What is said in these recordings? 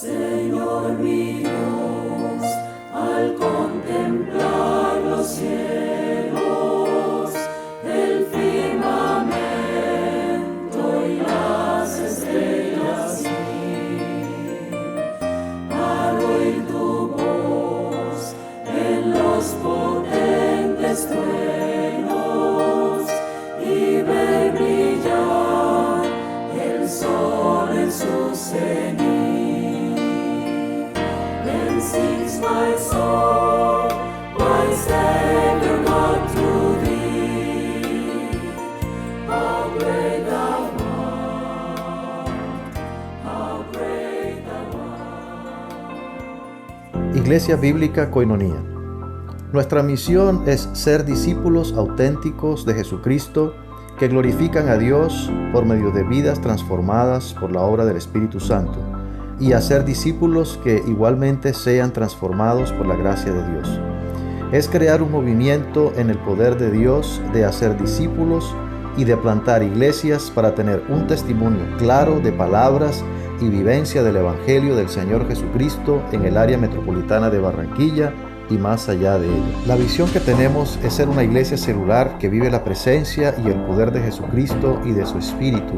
Señor mi Dios, al contemplar los cielos, el firmamento y las estrellas, al oír tu voz en los potentes truenos y ver brillar el sol en su cenit. Sings my soul, my Savior God, to thee. How great thou art, how great thou art. Iglesia Bíblica Koinonía. Nuestra misión es ser discípulos auténticos de Jesucristo que glorifican a Dios por medio de vidas transformadas por la obra del Espíritu Santo, y hacer discípulos que igualmente sean transformados por la gracia de Dios. Es crear un movimiento en el poder de Dios de hacer discípulos y de plantar iglesias para tener un testimonio claro de palabras y vivencia del Evangelio del Señor Jesucristo en el área metropolitana de Barranquilla y más allá de ella. La visión que tenemos es ser una iglesia celular que vive la presencia y el poder de Jesucristo y de su Espíritu,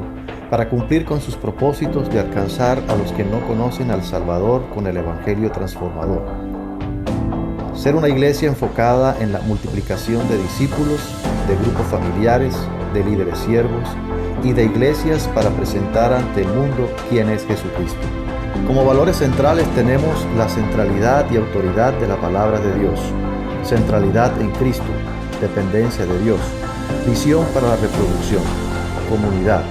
para cumplir con sus propósitos de alcanzar a los que no conocen al Salvador con el Evangelio transformador. Ser una iglesia enfocada en la multiplicación de discípulos, de grupos familiares, de líderes siervos y de iglesias para presentar ante el mundo quién es Jesucristo. Como valores centrales tenemos la centralidad y autoridad de la palabra de Dios, centralidad en Cristo, dependencia de Dios, visión para la reproducción, comunidad,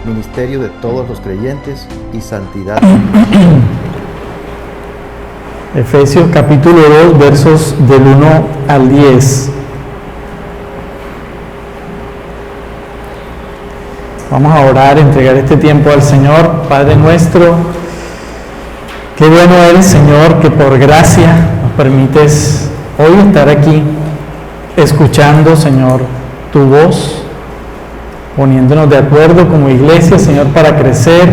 ministerio de todos los creyentes y santidad. Efesios capítulo 2, versos del 1 al 10. Vamos a orar, entregar este tiempo al Señor. Padre nuestro, qué bueno eres, Señor, que por gracia nos permites hoy estar aquí, escuchando, Señor, tu voz, poniéndonos de acuerdo como iglesia, Señor, para crecer,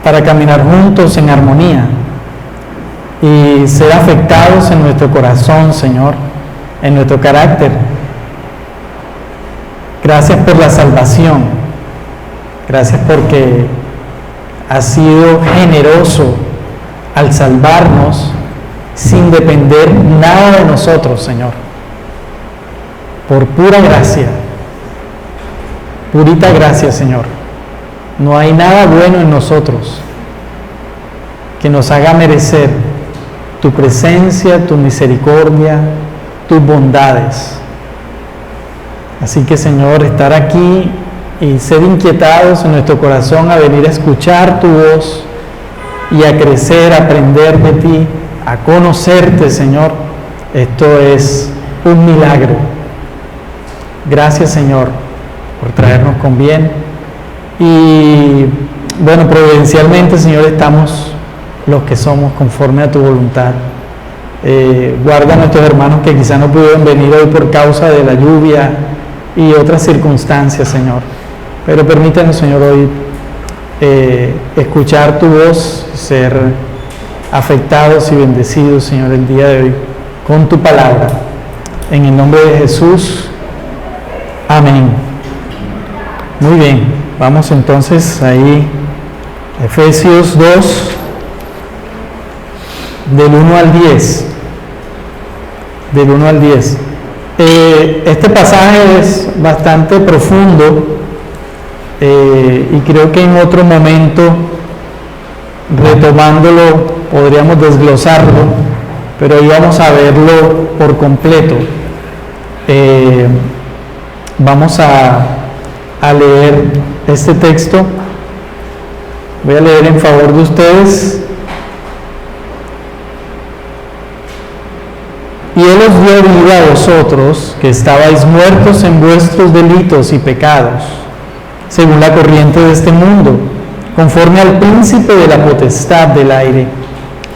para caminar juntos en armonía y ser afectados en nuestro corazón, Señor, en nuestro carácter. Gracias por la salvación, gracias porque has sido generoso al salvarnos sin depender nada de nosotros, Señor, por pura gracia. Purita gracia, Señor. No hay nada bueno en nosotros que nos haga merecer tu presencia, tu misericordia, tus bondades. Así que, Señor, estar aquí y ser inquietados en nuestro corazón a venir a escuchar tu voz y a crecer, a aprender de ti, a conocerte, Señor, esto es un milagro. Gracias, Señor, por traernos con bien. Y bueno, providencialmente, Señor, estamos los que somos conforme a tu voluntad. Guarda a nuestros hermanos que quizás no pudieron venir hoy por causa de la lluvia y otras circunstancias, Señor. Pero permítanos, Señor, hoy escuchar tu voz, ser afectados y bendecidos, Señor, el día de hoy con tu palabra. En el nombre de Jesús. Amén. Muy bien, vamos entonces ahí, Efesios 2, del 1 al 10. Del 1 al 10. Este pasaje es bastante profundo y creo que en otro momento, retomándolo, podríamos desglosarlo, pero hoy vamos a verlo por completo. Vamos a leer este texto. Voy a leer en favor de ustedes. Y Él os dio vida a vosotros, que estabais muertos en vuestros delitos y pecados, según la corriente de este mundo, conforme al príncipe de la potestad del aire,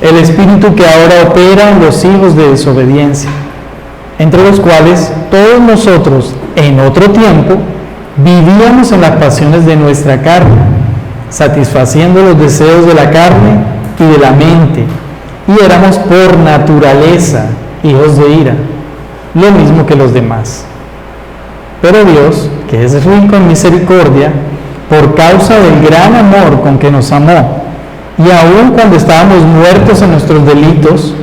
el espíritu que ahora opera en los hijos de desobediencia, entre los cuales todos nosotros en otro tiempo vivíamos en las pasiones de nuestra carne, satisfaciendo los deseos de la carne y de la mente, y éramos por naturaleza hijos de ira, lo mismo que los demás. Pero Dios, que es rico en misericordia, por causa del gran amor con que nos amó, y aun cuando estábamos muertos en nuestros delitos,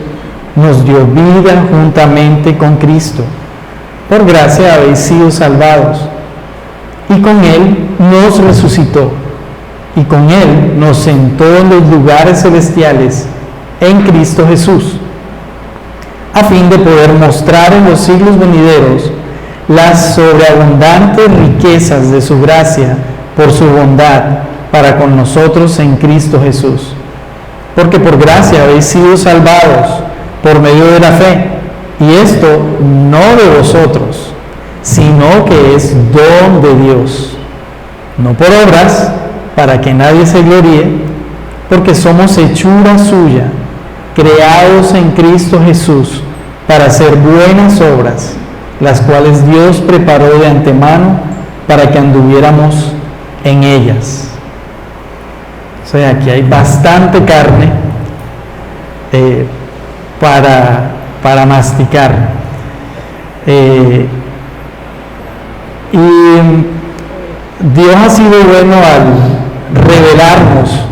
nos dio vida juntamente con Cristo. Por gracia habéis sido salvados. Y con Él nos resucitó, y con Él nos sentó en los lugares celestiales en Cristo Jesús, a fin de poder mostrar en los siglos venideros las sobreabundantes riquezas de su gracia por su bondad para con nosotros en Cristo Jesús. Porque por gracia habéis sido salvados por medio de la fe, y esto no de vosotros, sino que es don de Dios, no por obras, para que nadie se gloríe, porque somos hechura suya, creados en Cristo Jesús, para hacer buenas obras, las cuales Dios preparó de antemano para que anduviéramos en ellas. O sea, aquí hay bastante carne para masticar. Y Dios ha sido bueno al revelarnos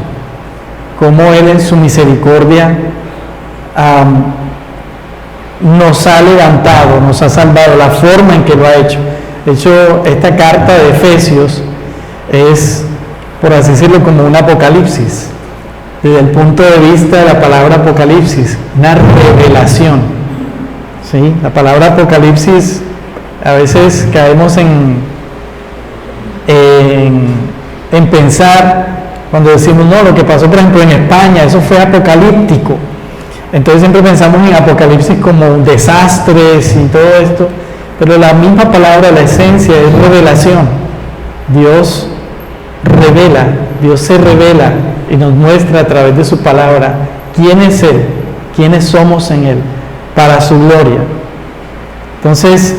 cómo Él en su misericordia nos ha levantado, nos ha salvado, la forma en que lo ha hecho. De hecho, esta carta de Efesios es, por así decirlo, como un apocalipsis, desde el punto de vista de la palabra apocalipsis, una revelación, ¿sí? La palabra apocalipsis, a veces caemos en pensar, cuando decimos, no, lo que pasó por ejemplo en España, eso fue apocalíptico. Entonces siempre pensamos en apocalipsis como desastres y todo esto, pero la misma palabra, la esencia, es revelación. Dios revela, Dios se revela y nos muestra a través de su palabra quién es Él, quiénes somos en Él, para su gloria. Entonces,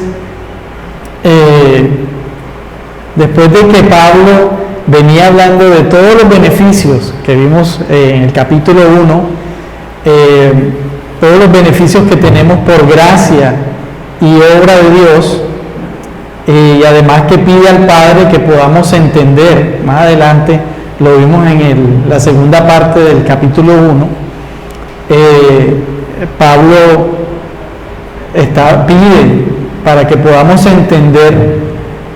después de que Pablo venía hablando de todos los beneficios que vimos en el capítulo 1, todos los beneficios que tenemos por gracia y obra de Dios, y además que pide al Padre que podamos entender, más adelante lo vimos en la segunda parte del capítulo 1, Pablo pide para que podamos entender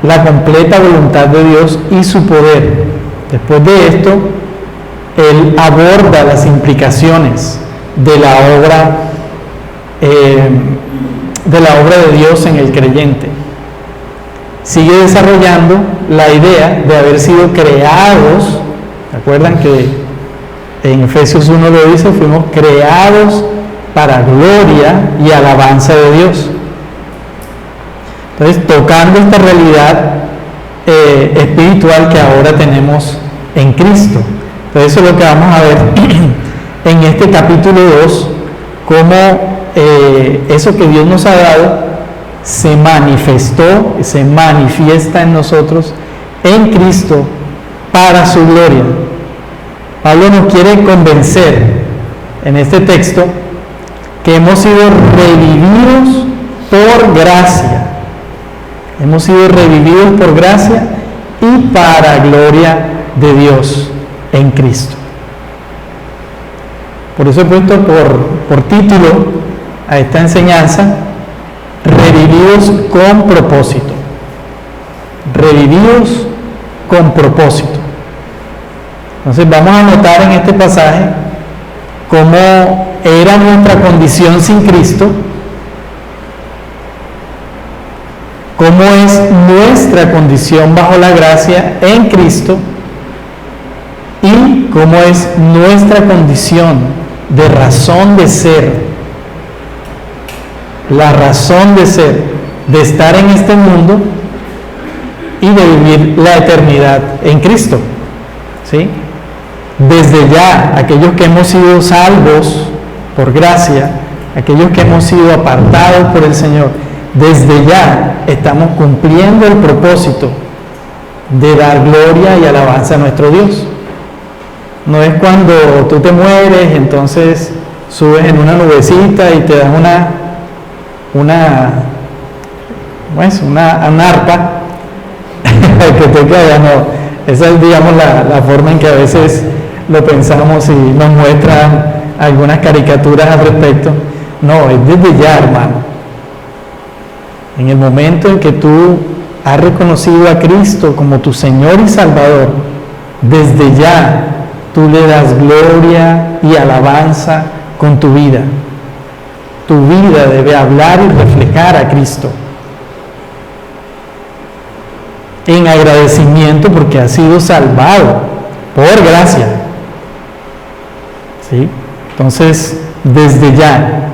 la completa voluntad de Dios y su poder. Después de esto, él aborda las implicaciones de la obra de Dios en el creyente. Sigue desarrollando la idea de haber sido creados. ¿Recuerdan que en Efesios 1 lo dice? Fuimos creados para gloria y alabanza de Dios. Entonces, tocando esta realidad espiritual que ahora tenemos en Cristo. Entonces, eso es lo que vamos a ver en este capítulo 2, cómo eso que Dios nos ha dado se manifestó, se manifiesta en nosotros, en Cristo, para su gloria. Pablo nos quiere convencer en este texto que hemos sido revividos por gracia. Hemos sido revividos por gracia y para gloria de Dios en Cristo. Por eso he puesto por título a esta enseñanza: revividos con propósito. Revividos con propósito. Entonces vamos a notar en este pasaje cómo era nuestra condición sin Cristo, cómo es nuestra condición bajo la gracia en Cristo y cómo es nuestra condición de razón de ser, la razón de ser, de estar en este mundo y de vivir la eternidad en Cristo, ¿sí? Desde ya, aquellos que hemos sido salvos por gracia, aquellos que hemos sido apartados por el Señor, desde ya estamos cumpliendo el propósito de dar gloria y alabanza a nuestro Dios. No es cuando tú te mueres y entonces subes en una nubecita y te dan una arpa que te caiga, no. Esa es, digamos, la forma en que a veces lo pensamos y nos muestran algunas caricaturas al respecto. No, es desde ya, hermano. En el momento en que tú has reconocido a Cristo como tu Señor y Salvador, desde ya tú le das gloria y alabanza con tu vida. Tu vida debe hablar y reflejar a Cristo en agradecimiento porque has sido salvado por gracia. ¿Sí? Entonces, desde ya.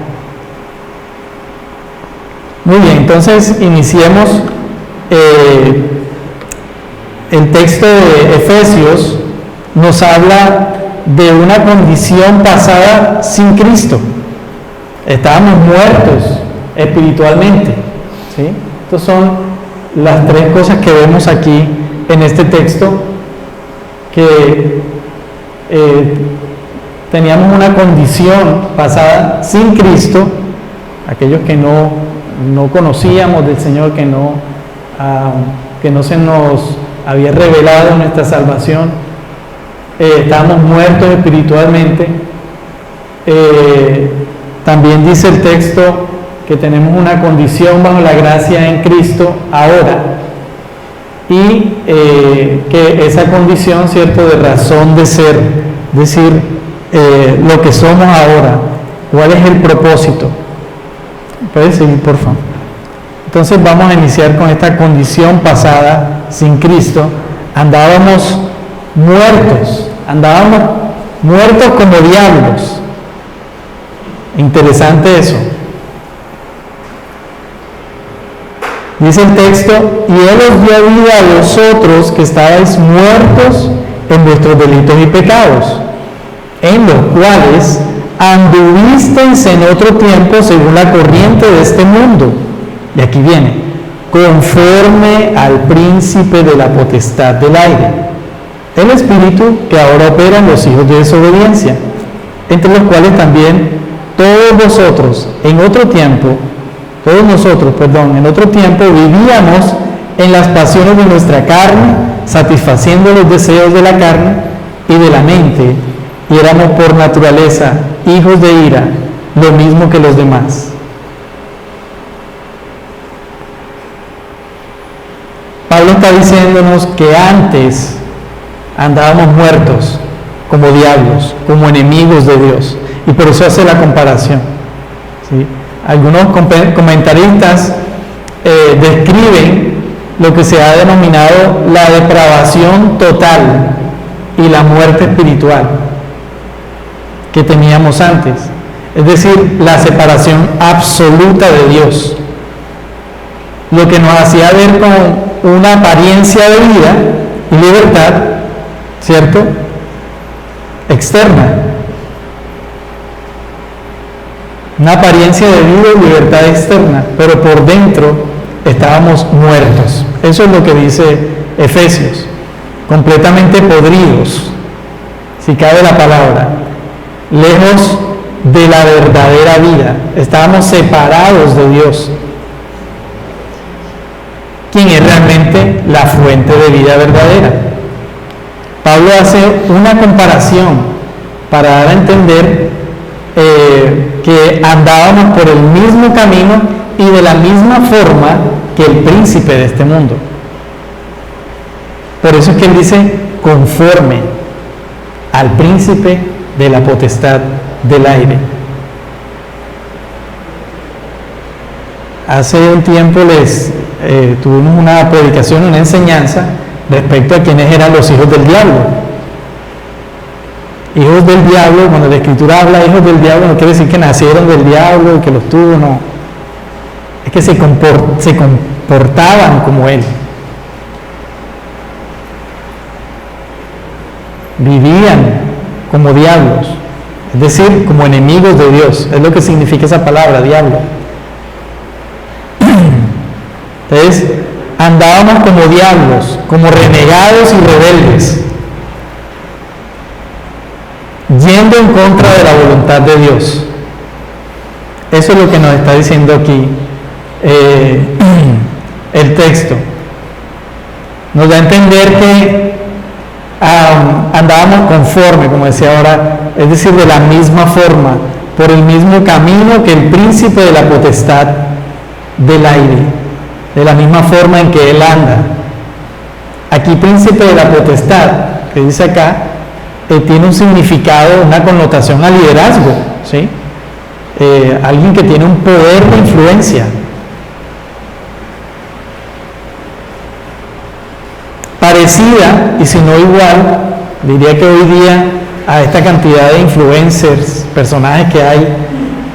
Muy bien, entonces iniciemos el texto de Efesios. Nos habla de una condición pasada sin Cristo. Estábamos muertos espiritualmente. ¿Sí? Estas son las tres cosas que vemos aquí en este texto, que teníamos una condición pasada sin Cristo, aquellos que no conocíamos del Señor, que no se nos había revelado nuestra salvación, estábamos muertos espiritualmente. También dice el texto que tenemos una condición bajo la gracia en Cristo ahora, y que esa condición, cierto, de razón de ser, es decir, lo que somos ahora, cuál es el propósito. ¿Puedes seguir, por favor? Entonces vamos a iniciar con esta condición pasada sin Cristo. Andábamos muertos como diablos. Interesante eso. Dice el texto, y Él os dio vida a vosotros que estabais muertos en vuestros delitos y pecados, en los cuales anduvisteis en otro tiempo según la corriente de este mundo. Y aquí viene, conforme al príncipe de la potestad del aire, el espíritu que ahora opera en los hijos de desobediencia, entre los cuales también todos nosotros en otro tiempo vivíamos en las pasiones de nuestra carne, satisfaciendo los deseos de la carne y de la mente, y éramos por naturaleza hijos de ira, lo mismo que los demás. Pablo está diciéndonos que antes andábamos muertos como diablos, como enemigos de Dios, y por eso hace la comparación. ¿Sí? Algunos comentaristas describen lo que se ha denominado la depravación total y la muerte espiritual que teníamos antes, es decir, la separación absoluta de Dios, lo que nos hacía ver con una apariencia de vida y libertad, ¿cierto?, externa, una apariencia de vida y libertad externa, pero por dentro estábamos muertos. Eso es lo que dice Efesios, completamente podridos, si cabe la palabra, lejos de la verdadera vida, estábamos separados de Dios, quien es realmente la fuente de vida verdadera. Pablo hace una comparación para dar a entender que andábamos por el mismo camino y de la misma forma que el príncipe de este mundo. Por eso es que él dice conforme al príncipe de la potestad del aire. Hace un tiempo tuvimos una predicación, una enseñanza respecto a quienes eran los hijos del diablo. Hijos del diablo, cuando la Escritura habla de hijos del diablo, no quiere decir que nacieron del diablo y que los tuvo, no. Es que se comportaban como él. Vivían como diablos, es decir, como enemigos de Dios. Es lo que significa esa palabra, diablo. Entonces, andábamos como diablos, como renegados y rebeldes. yendo en contra de la voluntad de Dios. Eso es lo que nos está diciendo aquí el texto. Nos da a entender que andábamos conforme, como decía ahora, es decir, de la misma forma, por el mismo camino que el príncipe de la potestad del aire, de la misma forma en que él anda. Aquí príncipe de la potestad, que dice acá, tiene un significado, una connotación a liderazgo, ¿sí? Alguien que tiene un poder de influencia. Parecida, y si no igual, diría que hoy día a esta cantidad de influencers, personajes que hay,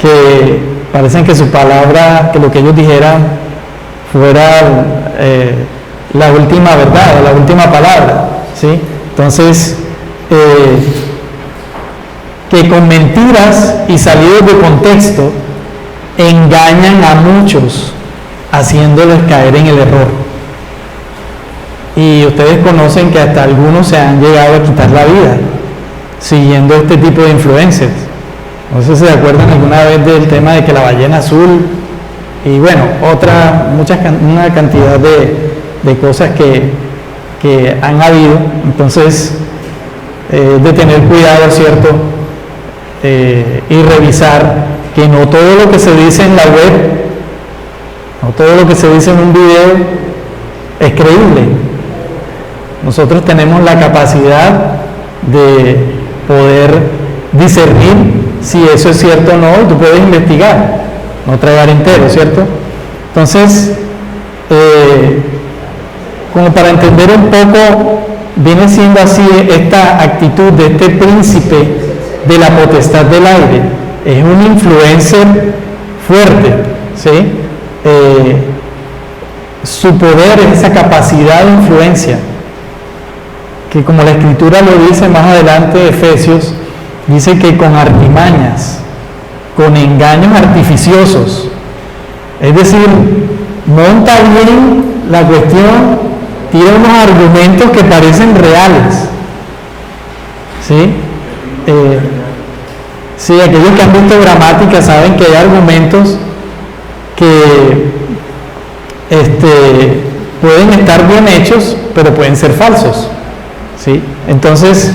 que parecen que su palabra, que lo que ellos dijeran fuera la última verdad, la última palabra, ¿sí? Entonces, que con mentiras y salidos de contexto engañan a muchos, haciéndoles caer en el error. Y ustedes conocen que hasta algunos se han llegado a quitar la vida siguiendo este tipo de influencers. No sé si se acuerdan alguna vez del tema de que la ballena azul y bueno, una cantidad de cosas que han habido. Entonces, de tener cuidado, ¿cierto? Y revisar que no todo lo que se dice en la web, no todo lo que se dice en un video es creíble. Nosotros tenemos la capacidad de poder discernir si eso es cierto o no, y tú puedes investigar, no tragar entero, ¿cierto? Entonces, como para entender un poco, viene siendo así esta actitud de este príncipe de la potestad del aire. Es un influencer fuerte, ¿sí? Su poder es esa capacidad de influencia, que como la Escritura lo dice más adelante, Efesios, dice que con artimañas, con engaños artificiosos, es decir, monta bien la cuestión, tira unos argumentos que parecen reales, ¿sí? Sí, aquellos que han visto gramática saben que hay argumentos que pueden estar bien hechos, pero pueden ser falsos, ¿sí? Entonces,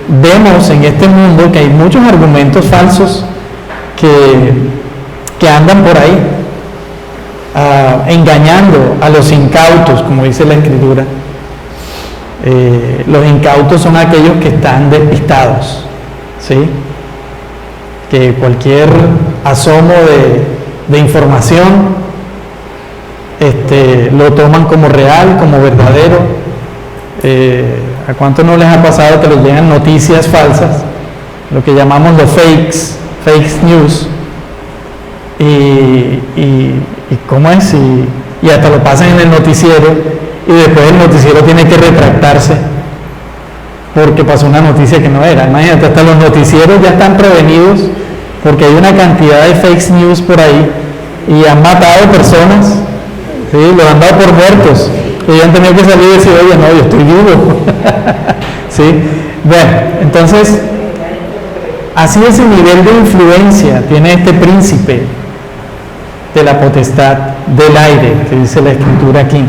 vemos en este mundo que hay muchos argumentos falsos que andan por ahí, engañando a los incautos, como dice la Escritura. Los incautos son aquellos que están despistados, ¿sí? Que cualquier asomo de información lo toman como real, como verdadero. ¿A cuánto no les ha pasado que les llegan noticias falsas? Lo que llamamos los fake news. Y ¿cómo es? Y hasta lo pasan en el noticiero y después el noticiero tiene que retractarse porque pasó una noticia que no era. Imagínate, hasta los noticieros ya están prevenidos porque hay una cantidad de fake news por ahí y han matado personas, ¿sí? Los han dado por muertos. Y han tenido que salir y decir, oye, no, yo estoy vivo. ¿Sí? Bueno, entonces, así ese nivel de influencia tiene este príncipe de la potestad del aire, que dice la Escritura aquí.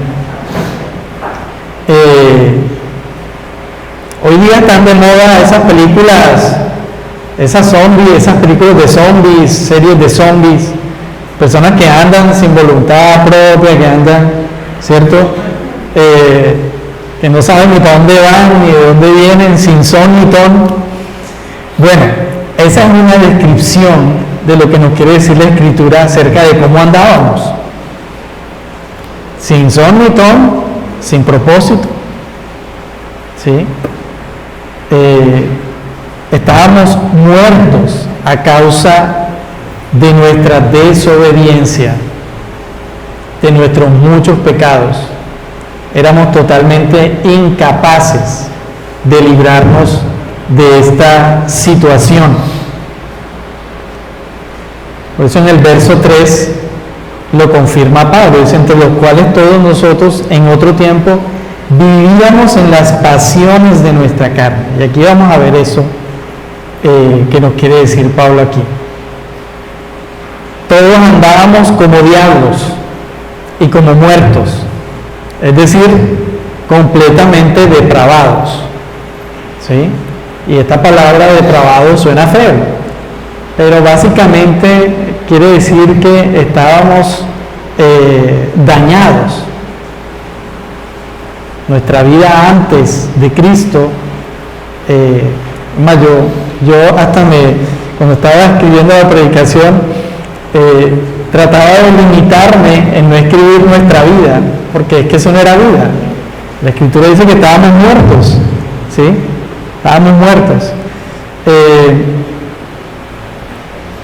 Hoy día están de moda esas películas, esas películas de zombies, series de zombies, personas que andan sin voluntad propia, que andan, ¿cierto? Que no saben ni para dónde van ni de dónde vienen, sin son ni ton. Bueno, esa es una descripción de lo que nos quiere decir la Escritura acerca de cómo andábamos. Sin son ni ton, sin propósito, ¿sí? Estábamos muertos a causa de nuestra desobediencia, de nuestros muchos pecados. Éramos totalmente incapaces de librarnos de esta situación. Por eso en el verso 3 lo confirma Pablo, dice, entre los cuales todos nosotros en otro tiempo vivíamos en las pasiones de nuestra carne. Y aquí vamos a ver eso que nos quiere decir Pablo aquí. Todos andábamos como diablos y como muertos, es decir, completamente depravados, ¿sí? Y esta palabra depravado suena feo, pero básicamente quiere decir que estábamos dañados. Nuestra vida antes de Cristo, más yo hasta cuando estaba escribiendo la predicación, trataba de limitarme en no escribir nuestra vida, porque es que eso no era vida. La Escritura dice que estábamos muertos, ¿sí? Estábamos muertos.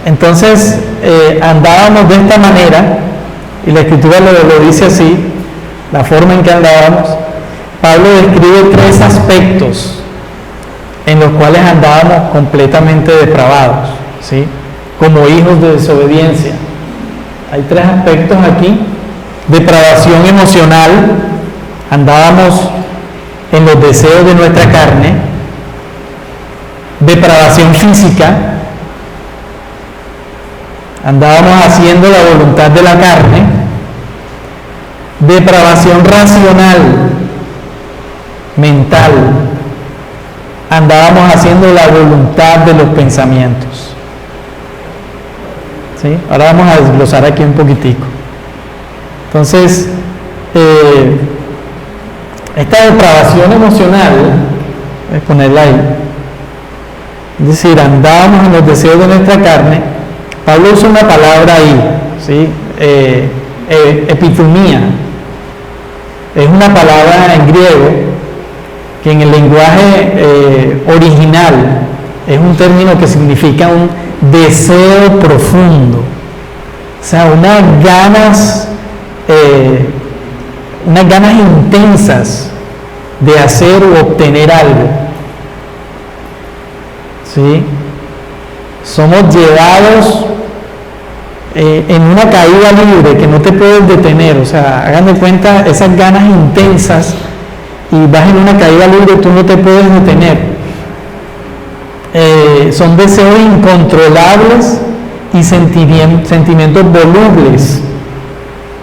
Entonces, andábamos de esta manera, y la Escritura lo dice así, la forma en que andábamos. Pablo describe 3 aspectos en los cuales andábamos completamente depravados, ¿sí? Como hijos de desobediencia. Hay 3 aspectos aquí. Depravación emocional, andábamos en los deseos de nuestra carne. Depravación física, andábamos haciendo la voluntad de la carne. Depravación racional, mental, andábamos haciendo la voluntad de los pensamientos. ¿Sí? Ahora vamos a desglosar aquí un poquitico. Entonces, esta depravación emocional, voy a ponerla ahí, es decir, andábamos en los deseos de nuestra carne. Pablo usa una palabra ahí, ¿sí? Epithumia. Es una palabra en griego que en el lenguaje original es un término que significa un deseo profundo, o sea, unas ganas intensas de hacer o obtener algo, ¿sí? Somos llevados en una caída libre que no te puedes detener, o sea, hagan de cuenta esas ganas intensas y vas en una caída libre, tú no te puedes detener. Son deseos incontrolables y sentimientos volubles,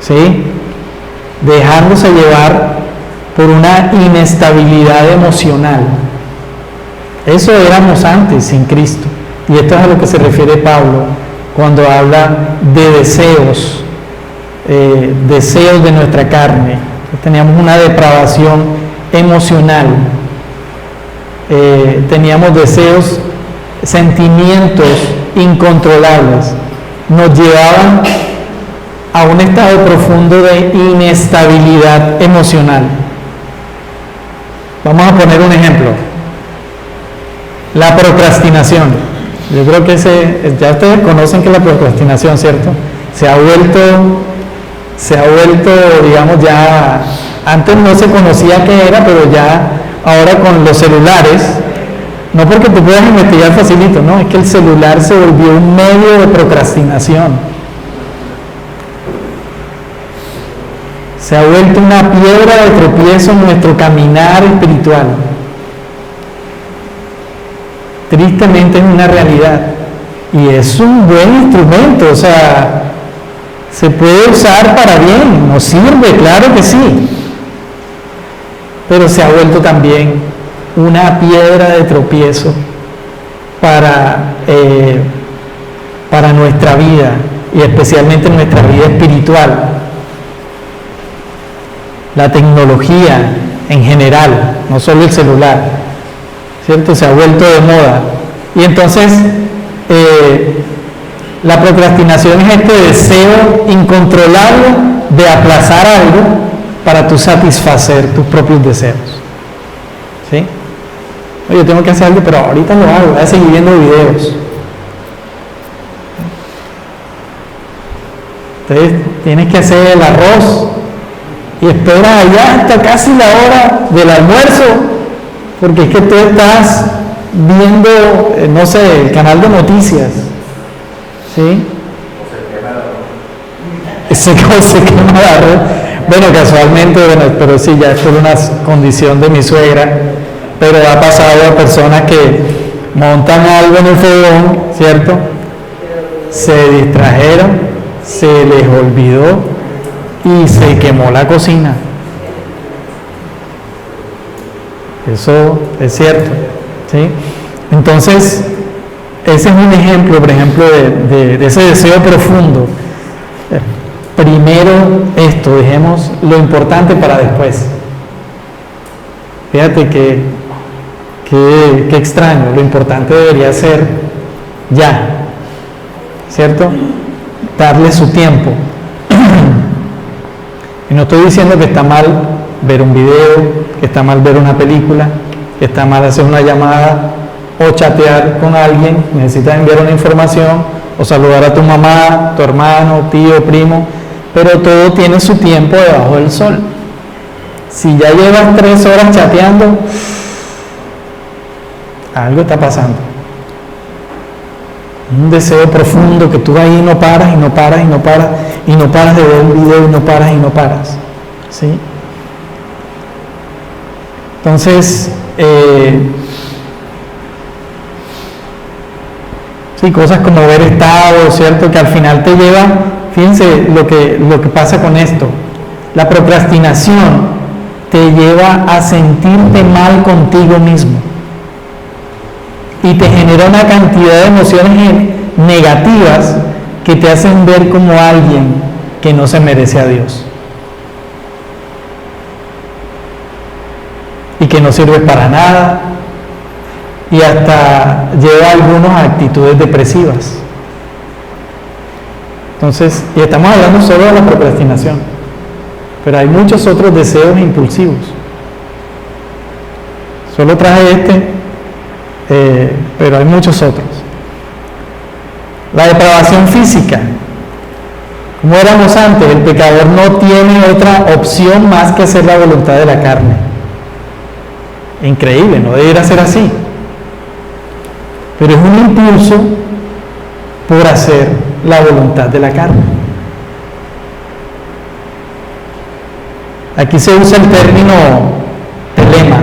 ¿sí? Dejándose llevar por una inestabilidad emocional. Eso éramos antes sin Cristo, y esto es a lo que se refiere Pablo cuando habla de deseos de nuestra carne. Teníamos una depravación emocional, teníamos deseos, sentimientos incontrolables, nos llevaban a un estado profundo de inestabilidad emocional. Vamos a poner un ejemplo: la procrastinación. Yo creo que ya ustedes conocen que la procrastinación, ¿cierto? Se ha vuelto, digamos, ya, antes no se conocía qué era, pero ya ahora con los celulares, no porque tú puedas investigar facilito, no, es que el celular se volvió un medio de procrastinación. Se ha vuelto una piedra de tropiezo en nuestro caminar espiritual. Tristemente es una realidad, y es un buen instrumento, o sea, se puede usar para bien, nos sirve, claro que sí, pero se ha vuelto también una piedra de tropiezo para nuestra vida, y especialmente nuestra vida espiritual. La tecnología en general, no solo el celular, ¿cierto? Se ha vuelto de moda. Y entonces la procrastinación es este deseo incontrolable de aplazar algo para tú satisfacer tus propios deseos, ¿sí? Oye, tengo que hacer algo, pero ahorita lo hago, voy a seguir viendo videos. Entonces tienes que hacer el arroz y esperas allá hasta casi la hora del almuerzo, porque es que tú estás viendo, no sé, el canal de noticias, ¿sí? Se quema el arroz. Bueno, casualmente, pero sí, ya es por una condición de mi suegra, pero ha pasado a personas que montan algo en el fogón, ¿cierto? Se distrajeron, se les olvidó y se quemó la cocina. Eso es cierto, ¿sí? Entonces, ese es un ejemplo, por ejemplo, de ese deseo profundo. Primero esto, dejemos lo importante para después. Fíjate que extraño, lo importante debería ser ya, ¿cierto? Darle su tiempo. Y no estoy diciendo que está mal ver un video, que está mal ver una película, que está mal hacer una llamada o chatear con alguien, necesitas enviar una información o saludar a tu mamá, tu hermano, tío, primo, pero todo tiene su tiempo debajo del sol. Si ya llevas 3 horas chateando, algo está pasando. Un deseo profundo que tú ahí no paras y no paras y no paras y no paras de ver un video y no paras y no paras, ¿sí? Entonces, sí, cosas como ver estado, ¿cierto? Que al final te lleva, fíjense lo que pasa con esto. La procrastinación te lleva a sentirte mal contigo mismo y te genera una cantidad de emociones negativas que te hacen ver como alguien que no se merece a Dios y que no sirve para nada, y hasta lleva a algunos a actitudes depresivas. Entonces, y estamos hablando solo de la procrastinación, pero hay muchos otros deseos impulsivos. Solo traje pero hay muchos otros. La depravación física. Como éramos antes, el pecador no tiene otra opción más que hacer la voluntad de la carne. Increíble, no debería ser así. Pero es un impulso por hacer la voluntad de la carne. Aquí se usa el término telema,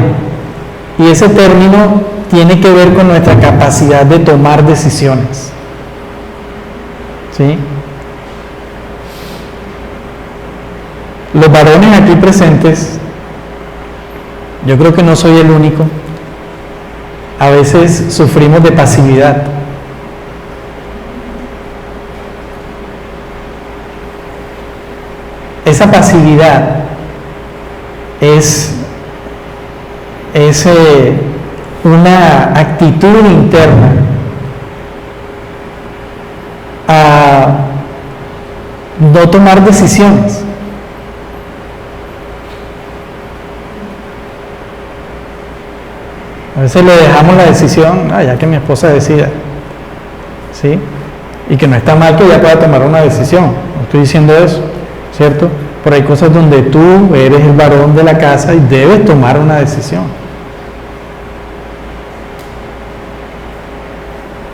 y ese término tiene que ver con nuestra capacidad de tomar decisiones. ¿Sí? Los varones aquí presentes, yo creo que no soy el único, a veces sufrimos de pasividad. Esa pasividad es una actitud interna a no tomar decisiones. A veces le dejamos la decisión, ya que mi esposa decida, ¿sí? Y que no está mal que ella pueda tomar una decisión, no estoy diciendo eso, ¿cierto? Pero hay cosas donde tú eres el varón de la casa y debes tomar una decisión.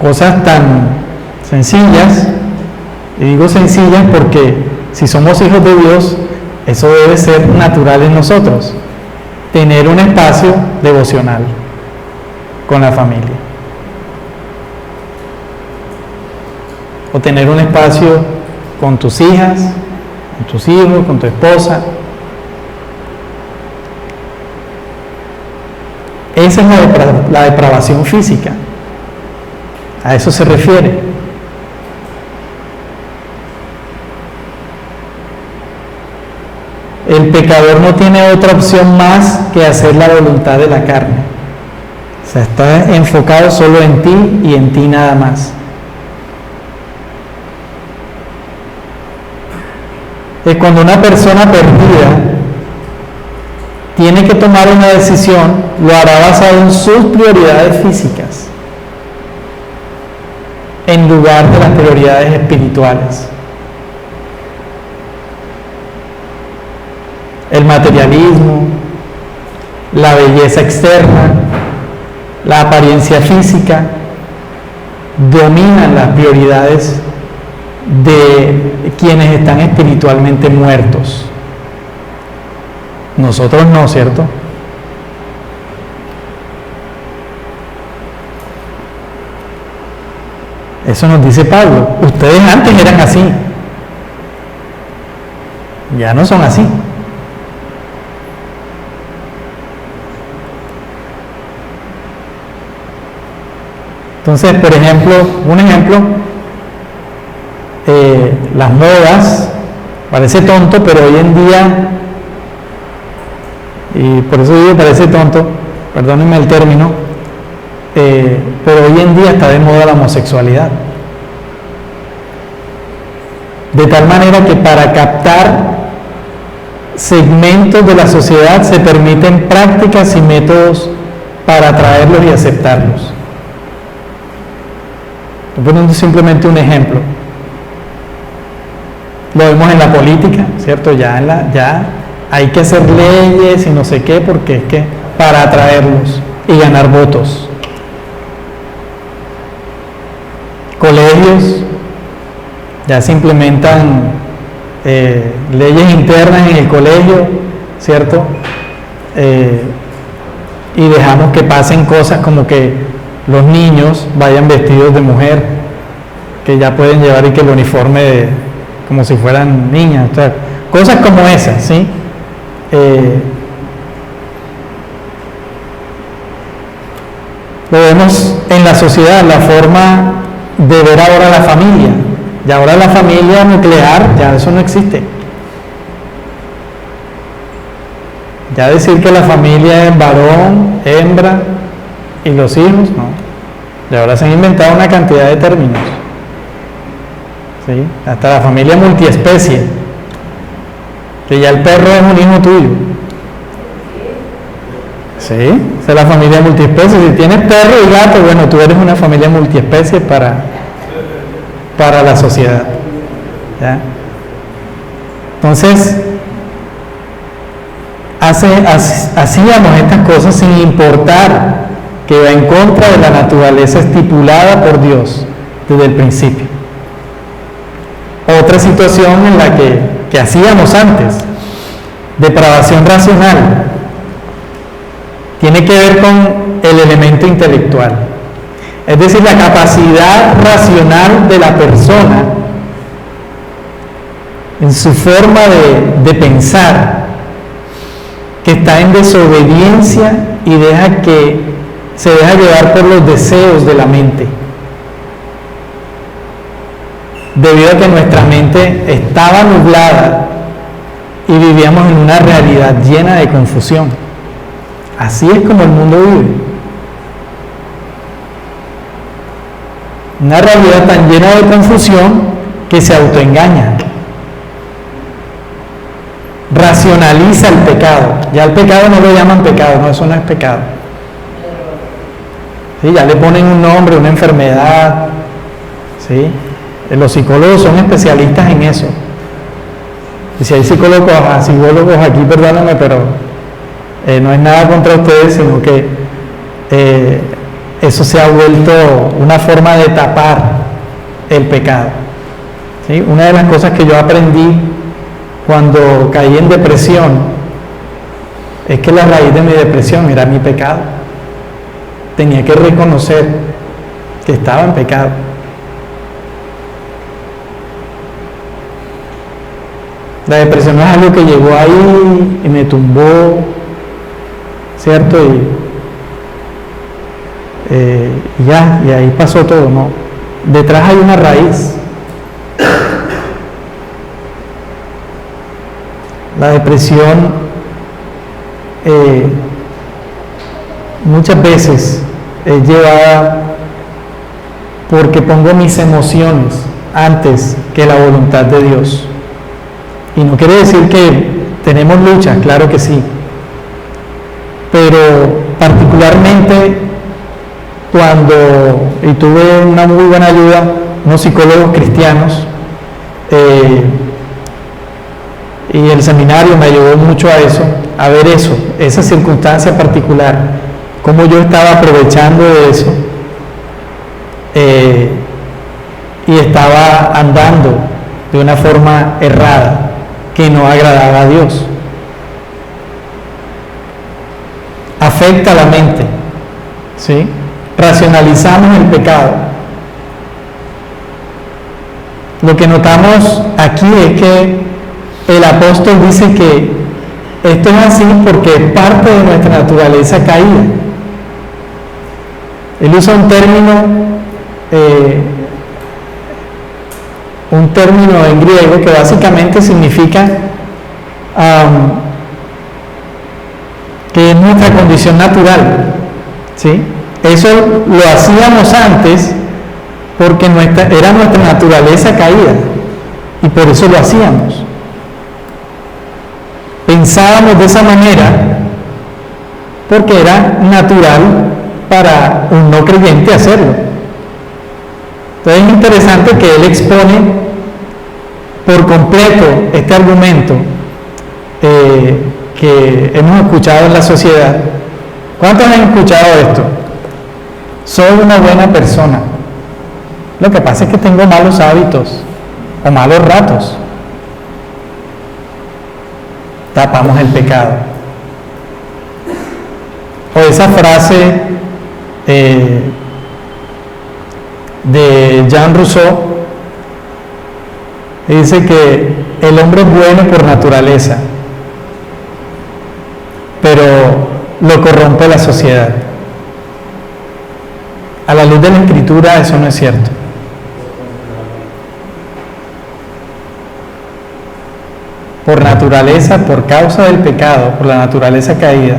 Cosas tan sencillas, y digo sencillas porque si somos hijos de Dios, eso debe ser natural en nosotros, tener un espacio devocional con la familia, o tener un espacio con tus hijas, con tus hijos, con tu esposa. Esa es la depravación física, a eso se refiere. El pecador no tiene otra opción más que hacer la voluntad de la carne. O sea, está enfocado solo en ti y en ti nada más. Es cuando una persona perdida tiene que tomar una decisión, lo hará basado en sus prioridades físicas, en lugar de las prioridades espirituales. El materialismo, la belleza externa, la apariencia física dominan las prioridades de quienes están espiritualmente muertos. Nosotros no, ¿cierto? Eso nos dice Pablo. Ustedes antes eran así. Ya no son así. Entonces, por ejemplo, las modas, parece tonto, pero hoy en día, y por eso digo parece tonto, perdónenme el término, pero hoy en día está de moda la homosexualidad. De tal manera que para captar segmentos de la sociedad se permiten prácticas y métodos para atraerlos y aceptarlos. Estoy poniendo simplemente un ejemplo. Lo vemos en la política, ¿cierto? Ya hay que hacer leyes y no sé qué, porque es que para atraerlos y ganar votos. Colegios, ya se implementan leyes internas en el colegio, ¿cierto? Y dejamos que pasen cosas como que los niños vayan vestidos de mujer, que ya pueden llevar y que el uniforme como si fueran niñas, o sea, cosas como esas, ¿sí? Lo vemos en la sociedad, la forma de ver ahora la familia. Y ahora la familia nuclear, ya eso no existe. Ya decir que la familia es varón, hembra y los hijos, no. Y ahora se han inventado una cantidad de términos. ¿Sí? Hasta la familia multiespecie, que ya el perro es un hijo tuyo. ¿Sí? Esa es la familia multiespecie. Si tienes perro y gato, bueno, tú eres una familia multiespecie para la sociedad. ¿Ya? Entonces, hacíamos estas cosas sin importar que va en contra de la naturaleza estipulada por Dios desde el principio. Otra situación en la que hacíamos antes, depravación racional, tiene que ver con el elemento intelectual. Es decir, la capacidad racional de la persona en su forma de pensar, que está en desobediencia y se deja llevar por los deseos de la mente, debido a que nuestra mente estaba nublada y vivíamos en una realidad llena de confusión. Así es como el mundo vive. Una realidad tan llena de confusión que se autoengaña. Racionaliza el pecado. Ya el pecado no lo llaman pecado, no, eso no es pecado. ¿Sí? Ya le ponen un nombre, una enfermedad. ¿Sí? Los psicólogos son especialistas en eso. Y si hay psicólogos aquí, perdóname, pero no es nada contra ustedes, sino que eso se ha vuelto una forma de tapar el pecado. ¿Sí? Una de las cosas que yo aprendí cuando caí en depresión es que la raíz de mi depresión era mi pecado. Tenía que reconocer que estaba en pecado. La depresión no es algo que llegó ahí y me tumbó, ¿cierto? Y ahí pasó todo, ¿no? Detrás hay una raíz. La depresión muchas veces es llevada porque pongo mis emociones antes que la voluntad de Dios. Y no quiere decir que tenemos luchas, claro que sí, pero particularmente y tuve una muy buena ayuda, unos psicólogos cristianos, y el seminario me ayudó mucho a ver eso, esa circunstancia particular, cómo yo estaba aprovechando de eso, y estaba andando de una forma errada, que no agradaba a Dios. Afecta la mente, ¿sí? Racionalizamos el pecado lo que notamos aquí es que el apóstol dice que esto es así porque es parte de nuestra naturaleza caída. Él usa un término en griego que básicamente significa que es nuestra condición natural, ¿sí? Eso lo hacíamos antes porque era nuestra naturaleza caída y por eso lo hacíamos. Pensábamos de esa manera porque era natural para un no creyente hacerlo. Entonces es interesante que él expone por completo este argumento que hemos escuchado en la sociedad. ¿Cuántos han escuchado esto? Soy una buena persona. Lo que pasa es que tengo malos hábitos o malos ratos. Tapamos el pecado. O esa frase de Jean Rousseau dice que el hombre es bueno por naturaleza, pero lo corrompe la sociedad. A la luz de la Escritura eso no es cierto. Por naturaleza, por causa del pecado, por la naturaleza caída,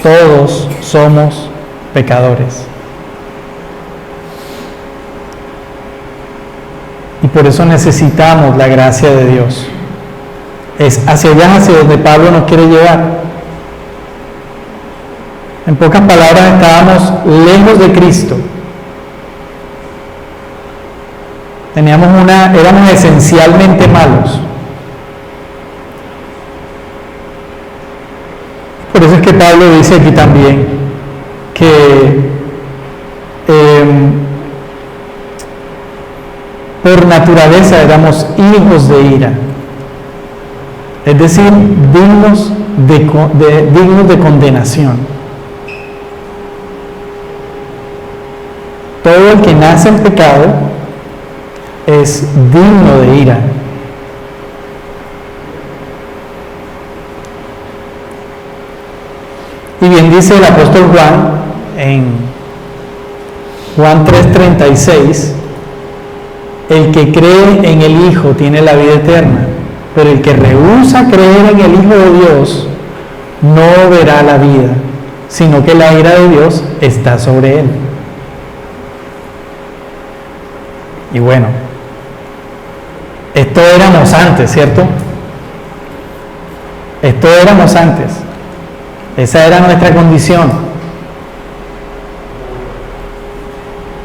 todos somos pecadores. Y por eso necesitamos la gracia de Dios. Es hacia allá, hacia donde Pablo nos quiere llevar. En pocas palabras, estábamos lejos de Cristo. Éramos esencialmente malos. Por eso es que Pablo dice aquí también que por naturaleza éramos hijos de ira, es decir, dignos de condenación. Todo el que nace en pecado es digno de ira. Y bien dice el apóstol Juan en Juan 3:36, el que cree en el Hijo tiene la vida eterna, pero el que rehúsa creer en el Hijo de Dios no verá la vida, sino que la ira de Dios está sobre él. Y bueno, esto éramos antes, ¿cierto? Esto éramos antes. Esa era nuestra condición.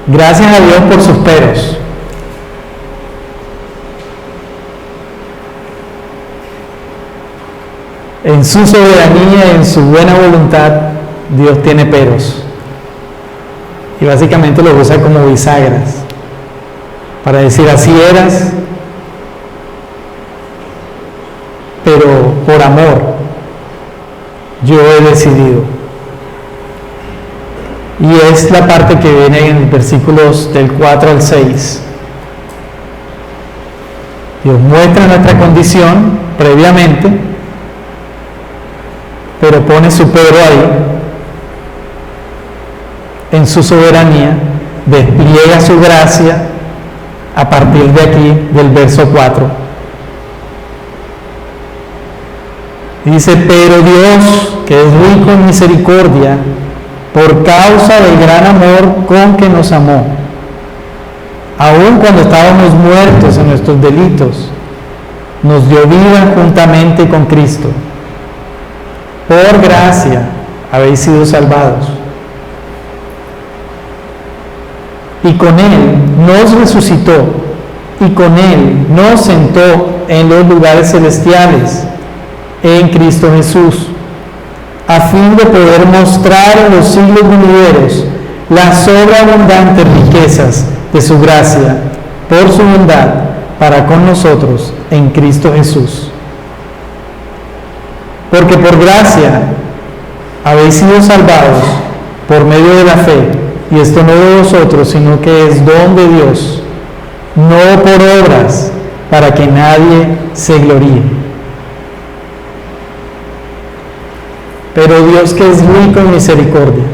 Gracias a Dios por sus peros. En su soberanía, en su buena voluntad, Dios tiene peros. Y básicamente los usa como bisagras. Para decir, así eras, pero por amor yo he decidido. Y es la parte que viene en versículos del 4 al 6. Dios muestra nuestra condición previamente, pero pone su pero ahí. En su soberanía despliega su gracia a partir de aquí, del verso 4. Dice, pero Dios, que es rico en misericordia, por causa del gran amor con que nos amó, aun cuando estábamos muertos en nuestros delitos, nos dio vida juntamente con Cristo. Por gracia habéis sido salvados. Y con Él nos resucitó, y con Él nos sentó en los lugares celestiales, en Cristo Jesús, a fin de poder mostrar en los siglos venideros las sobreabundantes riquezas de su gracia, por su bondad, para con nosotros en Cristo Jesús. Porque por gracia habéis sido salvados por medio de la fe, y esto no de vosotros, sino que es don de Dios, no por obras, para que nadie se gloríe. Pero Dios, que es rico en misericordia,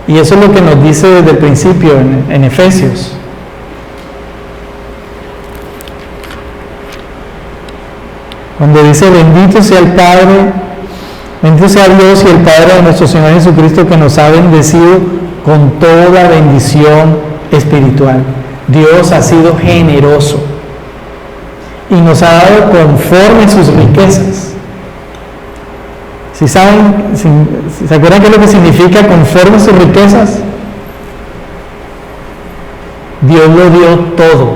y eso es lo que nos dice desde el principio en Efesios. Cuando dice: bendito sea el Padre, bendito sea Dios y el Padre de nuestro Señor Jesucristo, que nos ha bendecido con toda bendición espiritual. Dios ha sido generoso y nos ha dado conforme sus riquezas. Si saben, si se acuerdan qué es lo que significa conforme sus riquezas, Dios lo dio todo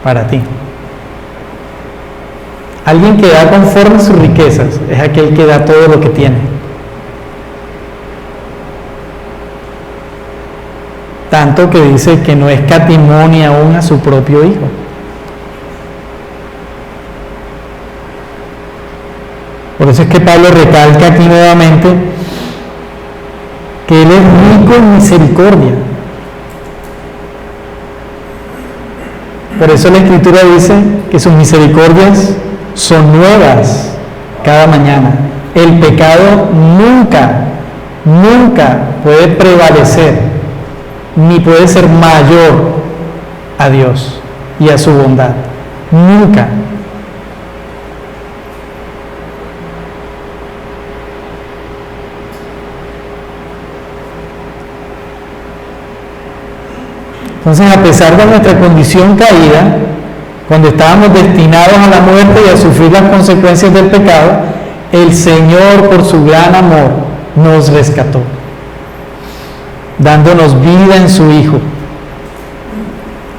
para ti. Alguien que da conforme sus riquezas es aquel que da todo lo que tiene. Tanto que dice que no escatimó ni aún a su propio Hijo. Por eso es que Pablo recalca aquí nuevamente que Él es rico en misericordia. Por eso la Escritura dice que sus misericordias son nuevas cada mañana. El pecado nunca puede prevalecer, ni puede ser mayor a Dios y a su bondad. Nunca. Entonces, a pesar de nuestra condición caída, cuando estábamos destinados a la muerte y a sufrir las consecuencias del pecado, el Señor, por su gran amor, nos rescató, dándonos vida en su Hijo.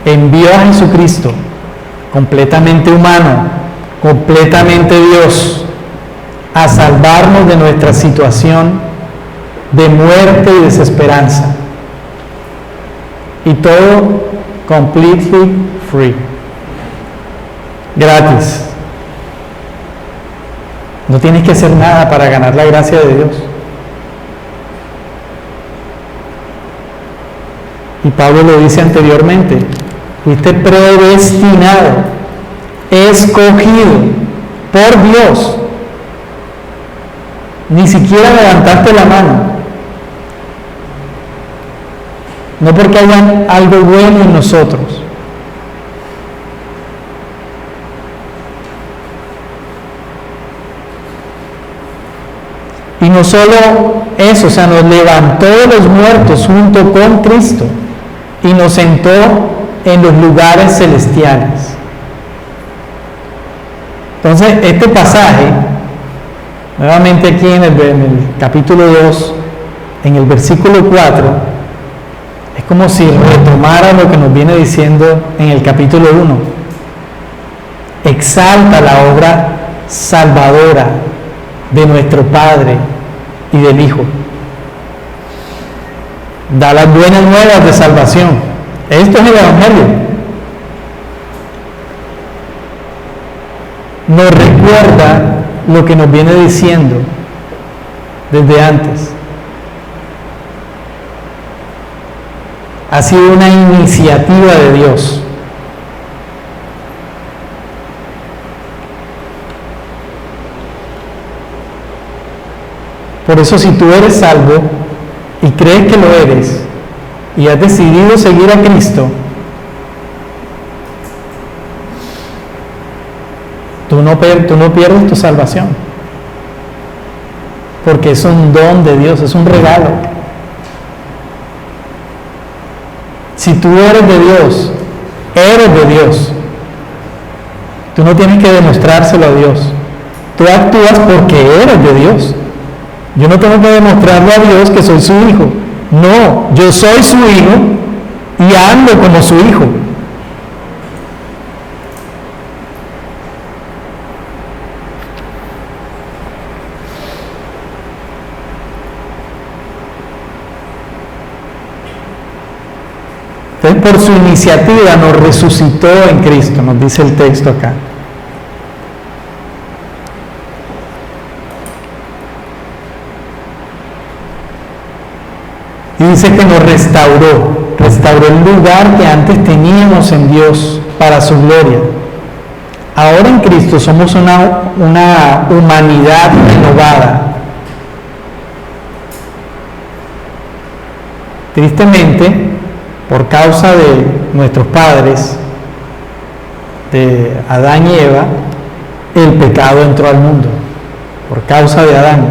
Envió a Jesucristo, completamente humano, completamente Dios, a salvarnos de nuestra situación de muerte y desesperanza. Y todo completely free, gratis. No tienes que hacer nada para ganar la gracia de Dios. Y Pablo lo dice anteriormente: fuiste predestinado, escogido por Dios. Ni siquiera levantaste la mano. No porque haya algo bueno en nosotros. Y no solo eso, o sea, nos levantó de los muertos junto con Cristo y nos sentó en los lugares celestiales. Entonces, este pasaje, nuevamente aquí en el capítulo 2, en el versículo 4, es como si retomara lo que nos viene diciendo en el capítulo 1. Exalta la obra salvadora de nuestro Padre y del Hijo. Da las buenas nuevas de salvación. Esto es el Evangelio. Nos recuerda lo que nos viene diciendo desde antes. Ha sido una iniciativa de Dios. Por eso, si tú eres salvo y crees que lo eres y has decidido seguir a Cristo, tú no pierdes tu salvación, porque es un don de Dios, es un regalo. Si tú eres de Dios, eres de Dios. Tú no tienes que demostrárselo a Dios. Tú actúas porque eres de Dios. Yo no tengo que demostrarle a Dios que soy su hijo. No, yo soy su hijo y ando como su hijo. Entonces, por su iniciativa nos resucitó en Cristo, nos dice el texto acá. Y dice que nos restauró. restauró el lugar que antes teníamos en Dios para su gloria. Ahora en Cristo somos una humanidad renovada. Tristemente, por causa de nuestros padres, de Adán y Eva, el pecado entró al mundo. Por causa de Adán,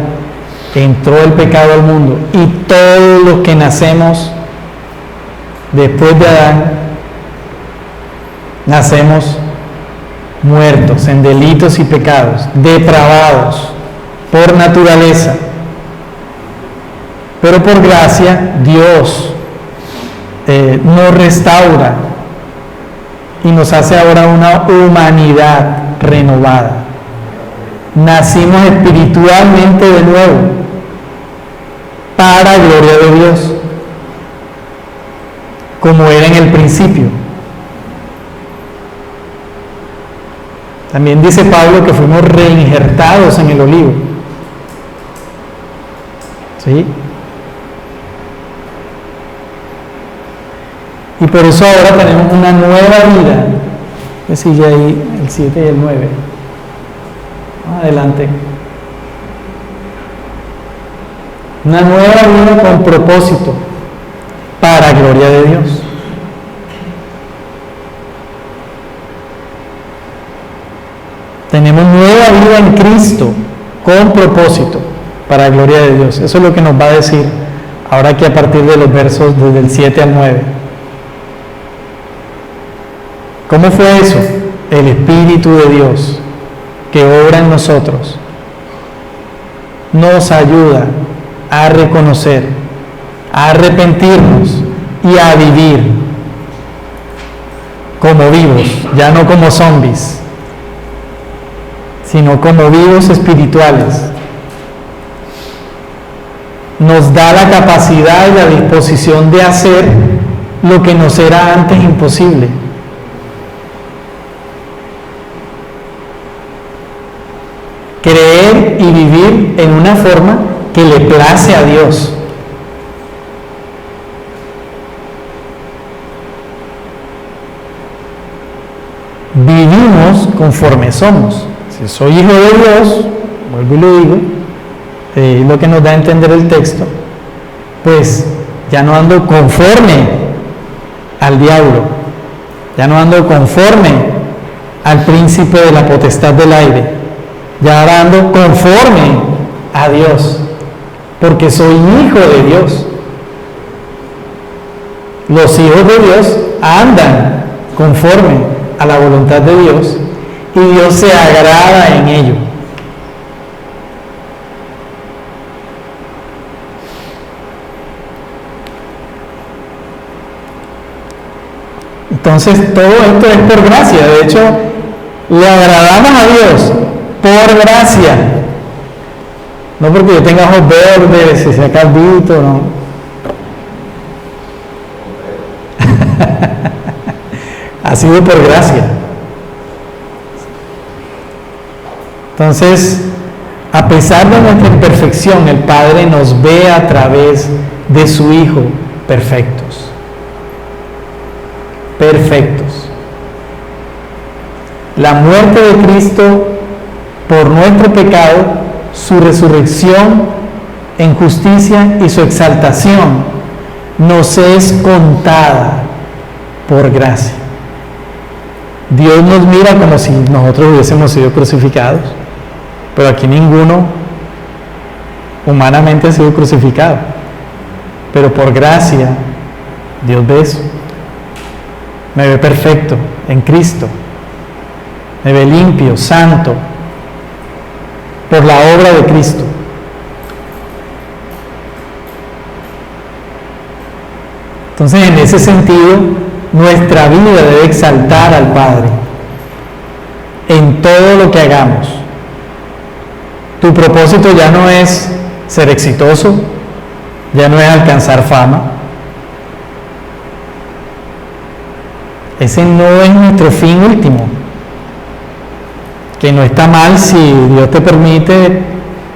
entró el pecado al mundo. Y todos los que nacemos después de Adán, nacemos muertos en delitos y pecados, depravados por naturaleza. Pero por gracia, Dios nos restaura y nos hace ahora una humanidad renovada. Nacimos espiritualmente de nuevo, para gloria de Dios, como era en el principio. También dice Pablo que fuimos reinjertados en el olivo. ¿Sí? Y por eso ahora tenemos una nueva vida. Que sigue ahí el 7 y el 9. Adelante. Una nueva vida con propósito, para gloria de Dios. Tenemos nueva vida en Cristo, con propósito, para gloria de Dios. Eso es lo que nos va a decir ahora que a partir de los versos desde el 7 al 9. ¿Cómo fue eso? El Espíritu de Dios que obra en nosotros nos ayuda a reconocer, a arrepentirnos y a vivir como vivos, ya no como zombies, sino como vivos espirituales. Nos da la capacidad y la disposición de hacer lo que nos era antes imposible. Creer y vivir en una forma que le place a Dios. Vivimos conforme somos. Si soy hijo de Dios, vuelvo y lo digo, es lo que nos da a entender el texto, pues ya no ando conforme al diablo, ya no ando conforme al príncipe de la potestad del aire, ya ahora ando conforme a Dios, porque soy hijo de Dios. Los hijos de Dios andan conforme a la voluntad de Dios y Dios se agrada en ello. Entonces todo esto es por gracia. De hecho, le agradamos a Dios por gracia, no porque yo tenga ojos verdes, si sea calvito, no. Ha sido por gracia. Entonces, a pesar de nuestra imperfección, el Padre nos ve a través de su Hijo perfectos. Perfectos. La muerte de Cristo por nuestro pecado, su resurrección en justicia y su exaltación nos es contada por gracia. Dios nos mira como si nosotros hubiésemos sido crucificados, pero aquí ninguno humanamente ha sido crucificado, pero por gracia Dios ve eso, me ve perfecto en Cristo, me ve limpio, santo, por la obra de Cristo. Entonces, en ese sentido, nuestra vida debe exaltar al Padre en todo lo que hagamos. Tu propósito ya no es ser exitoso, ya no es alcanzar fama. Ese no es nuestro fin último. Que no está mal si Dios te permite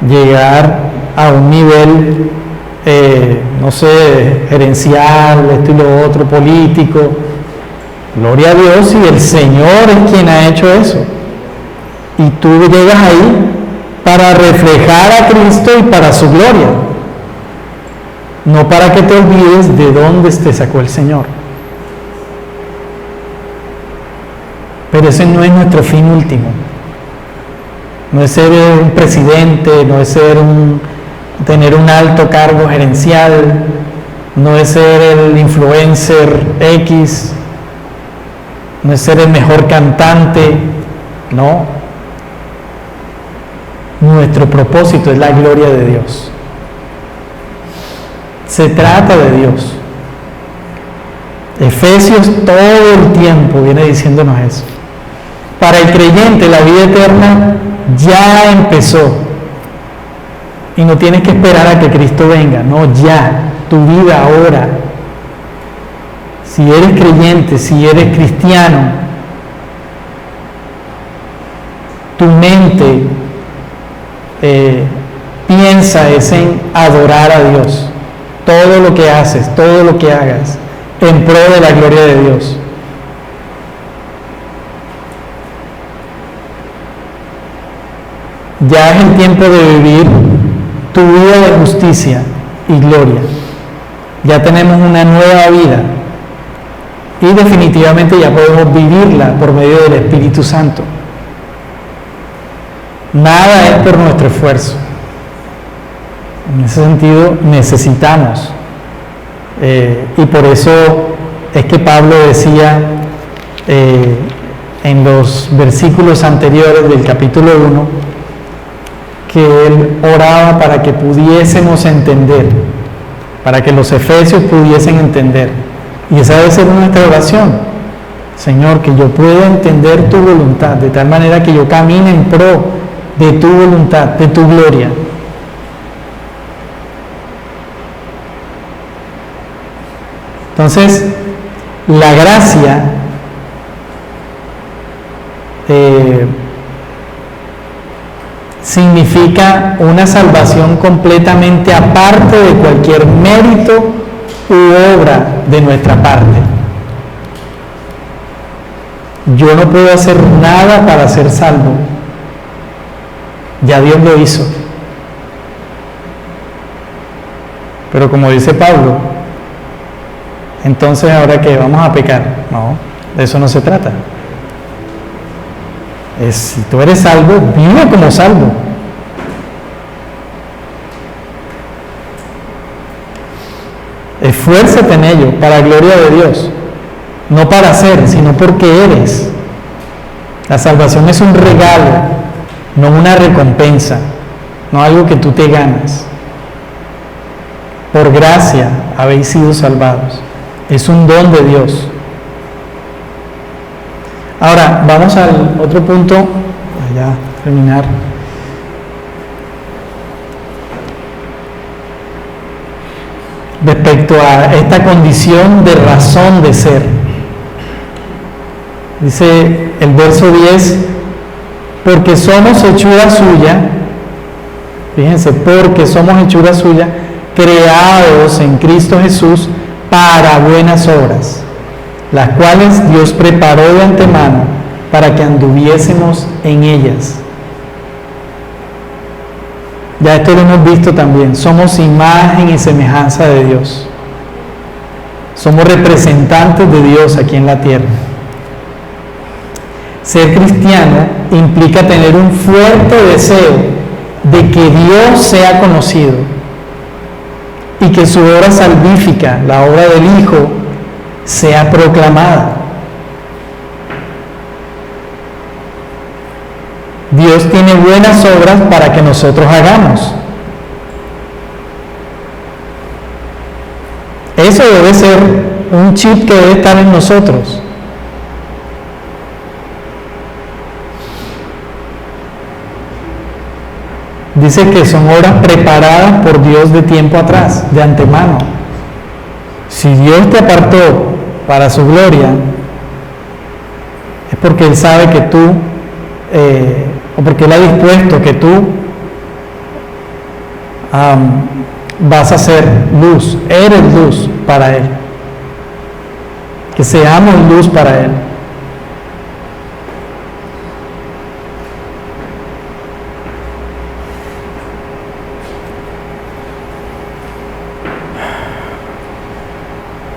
llegar a un nivel no sé, gerencial, esto y lo otro, político. Gloria a Dios, y el Señor es quien ha hecho eso. Y tú llegas ahí para reflejar a Cristo y para su gloria. No para que te olvides de dónde te sacó el Señor. Pero ese no es nuestro fin último. No es ser un presidente, no es ser tener un alto cargo gerencial, no es ser el influencer X, no es ser el mejor cantante, no. Nuestro propósito es la gloria de Dios. Se trata de Dios. Efesios todo el tiempo viene diciéndonos eso. Para el creyente la vida eterna ya empezó. Y no tienes que esperar a que Cristo venga, no, ya, tu vida ahora. Si eres creyente, si eres cristiano, tu mente piensa es en adorar a Dios. Todo lo que haces, todo lo que hagas, en pro de la gloria de Dios. Ya es el tiempo de vivir tu vida de justicia y gloria. Ya tenemos una nueva vida y definitivamente ya podemos vivirla por medio del Espíritu Santo. Nada es por nuestro esfuerzo. En ese sentido necesitamos. Y por eso es que Pablo decía en los versículos anteriores del capítulo 1 que él oraba para que pudiésemos entender, para que los efesios pudiesen entender. Y esa debe ser nuestra oración. Señor, que yo pueda entender tu voluntad, de tal manera que yo camine en pro de tu voluntad, de tu gloria. Entonces, la gracia significa una salvación completamente aparte de cualquier mérito u obra de nuestra parte. Yo no puedo hacer nada para ser salvo. Ya Dios lo hizo. Pero como dice Pablo, entonces ahora que vamos a pecar. No, de eso no se trata. Si tú eres salvo, vive como salvo. Esfuérzate en ello para la gloria de Dios, no para hacer, sino porque eres. La salvación es un regalo, no una recompensa, no algo que tú te ganas. Por gracia habéis sido salvados. Es un don de Dios. Ahora, vamos al otro punto, ya terminar. Respecto a esta condición de razón de ser. Dice el verso 10, porque somos hechura suya, fíjense, porque somos hechura suya, creados en Cristo Jesús para buenas obras, las cuales Dios preparó de antemano para que anduviésemos en ellas. Ya esto lo hemos visto también. Somos imagen y semejanza de Dios. Somos representantes de Dios aquí en la tierra. Ser cristiano implica tener un fuerte deseo de que Dios sea conocido y que su obra salvífica, la obra del Hijo, sea proclamada. Dios tiene buenas obras para que nosotros hagamos. Eso debe ser un chip que debe estar en nosotros. Dice que son obras preparadas por Dios de tiempo atrás, de antemano. Si Dios te apartó para su gloria, es porque Él sabe que tú, o porque Él ha dispuesto que tú vas a ser luz, eres luz para Él. Que seamos luz para Él.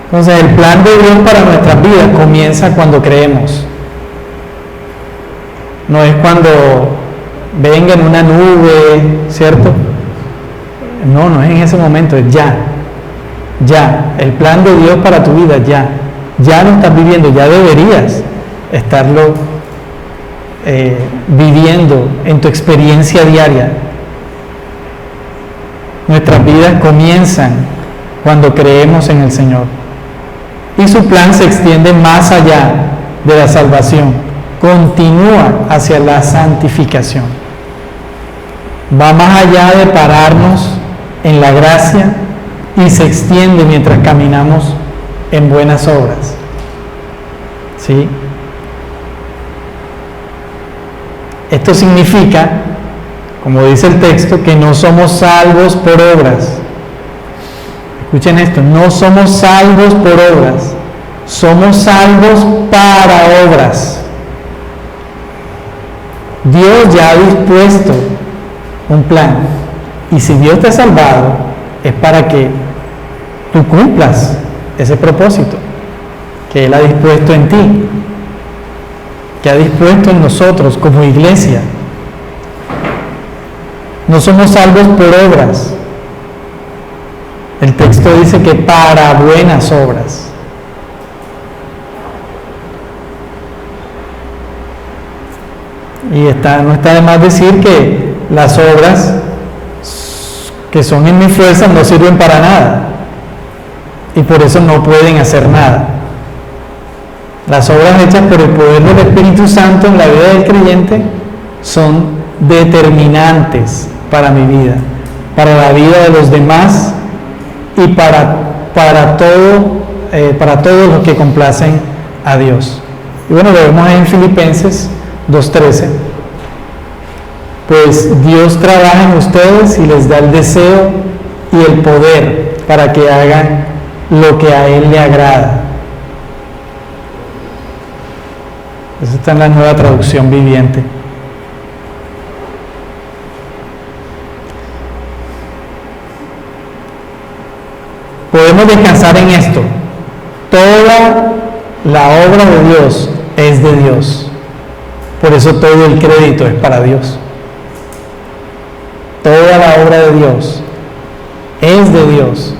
Entonces el plan de Dios para nuestras vidas comienza cuando creemos. No es cuando venga en una nube, ¿cierto? No es en ese momento, es ya. Ya, el plan de Dios para tu vida, ya. Ya lo estás viviendo, ya deberías estarlo viviendo en tu experiencia diaria. Nuestras vidas comienzan cuando creemos en el Señor. Y su plan se extiende más allá de la salvación. Continúa hacia la santificación. Va más allá de pararnos en la gracia y se extiende mientras caminamos en buenas obras. ¿Sí? Esto significa, como dice el texto, que no somos salvos por obras. Escuchen esto, no somos salvos por obras, somos salvos para obras. Dios ya ha dispuesto un plan, y si Dios te ha salvado, es para que tú cumplas ese propósito que Él ha dispuesto en ti, que ha dispuesto en nosotros como iglesia. No somos salvos por obras. El texto dice que para buenas obras. Y no está de más decir que las obras que son en mi fuerza no sirven para nada. Y por eso no pueden hacer nada. Las obras hechas por el poder del Espíritu Santo en la vida del creyente son determinantes para mi vida, para la vida de los demás y para todos los que complacen a Dios. Y bueno, lo vemos en Filipenses 2:13. Pues Dios trabaja en ustedes y les da el deseo y el poder para que hagan lo que a Él le agrada. Eso está en la Nueva Traducción Viviente. Podemos descansar en esto. Toda la obra de Dios es de Dios. Por eso todo el crédito es para Dios. Toda la obra de Dios es de Dios.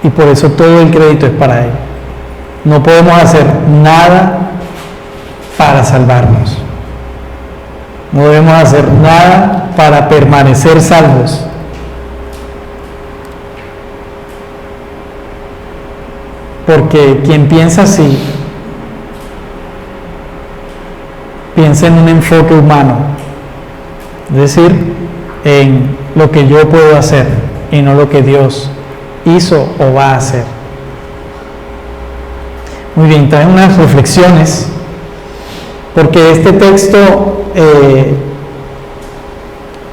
Y por eso todo el crédito es para Él. No podemos hacer nada para salvarnos. No debemos hacer nada para permanecer salvos. Porque quien piensa así, piensa en un enfoque humano, es decir, en lo que yo puedo hacer y no lo que Dios hizo o va a hacer. Muy bien, traen unas reflexiones, porque este texto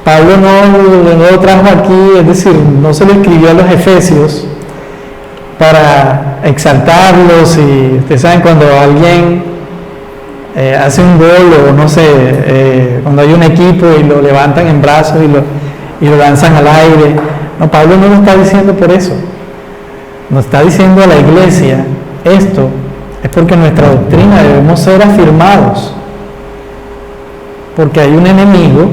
Pablo no lo trajo aquí, es decir, no se lo escribió a los efesios para exaltarlos, y ustedes saben cuando alguien hace un gol o no sé, cuando hay un equipo y lo levantan en brazos y lo lanzan al aire. No, Pablo no lo está diciendo por eso. Nos está diciendo a la iglesia, esto es porque nuestra doctrina debemos ser afirmados, porque hay un enemigo,